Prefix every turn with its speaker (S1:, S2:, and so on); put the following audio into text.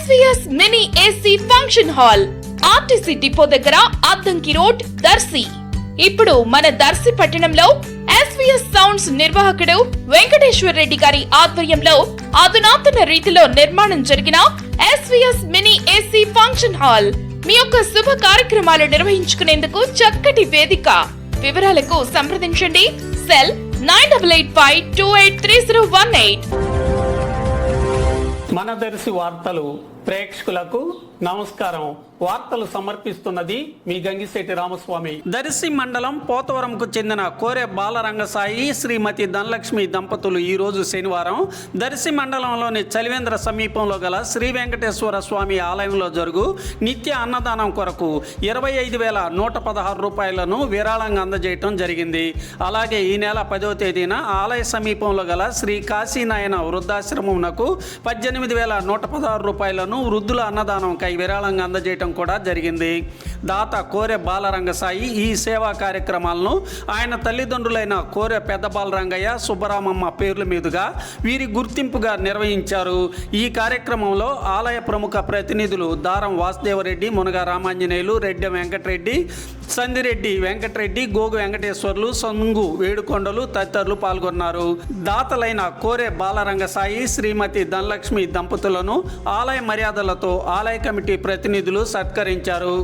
S1: SVS mini AC function hall RTC depot దగ్గర Addanki road Darsi. ఇప్పుడు మన దర్శి పట్టణంలో SVS సౌండ్స్ నిర్వాహకుడు వెంకటేశ్వర రెడ్డి గారి ఆధ్వర్యంలో అధునాతన రీతిలో నిర్మాణం జరిగిన SVS mini AC function hall మీ యొక్క శుభ కార్యక్రమాలు నిర్వహించుకునేందుకు చక్కటి వేదిక. వివరాలకు సంప్రదించండి సెల్ 9885283018.
S2: మన దర్శి వార్తలు ప్రేక్షకులకు నమస్కారం. వార్తలు సమర్పిస్తున్నది మీ గంగిశెట్టి రామస్వామి. దర్శి మండలం పోతవరంకు చెందిన కోరె బాలరంగసాయి శ్రీమతి ధనలక్ష్మి దంపతులు ఈ రోజు శనివారం దర్శి మండలంలోని చలివేంద్ర సమీపంలో గల శ్రీ వెంకటేశ్వర స్వామి ఆలయంలో జరుగు నిత్య అన్నదానం కొరకు 25,116 రూపాయలను విరాళంగా అందజేయటం జరిగింది. అలాగే ఈ నెల 10వ తేదీన ఆలయ సమీపంలో గల శ్రీ కాశీనాయన వృద్ధాశ్రమమునకు 18,116 రూపాయలను వృద్ధుల అన్నదానం కై విరాళంగా అందజేయటం కూడా జరిగింది. దాత కోరె బాలరంగసాయి ఈ సేవా కార్యక్రమాలను ఆయన తల్లిదండ్రులైన కోరె పెద్ద బాలరంగయ్య సుబ్బరామమ్మ పేర్ల మీదుగా వీరి గుర్తింపుగా నిర్వహించారు. ఈ కార్యక్రమంలో ఆలయ ప్రముఖ ప్రతినిధులు దారం వాసుదేవరెడ్డి, మునగా రామాంజనేయులు, రెడ్డి వెంకటరెడ్డి, సందిరెడ్డి వెంకటరెడ్డి, గోగు వెంకటేశ్వర్లు, సంగు వేడుకొండలు తదితరులు పాల్గొన్నారు. దాతలైన కోరె బాలరంగసాయి శ్రీమతి ధనలక్ష్మి దంపతులను ఆలయ మర్యాదలతో ఆలయ కమిటీ ప్రతినిధులు సత్కరించారు.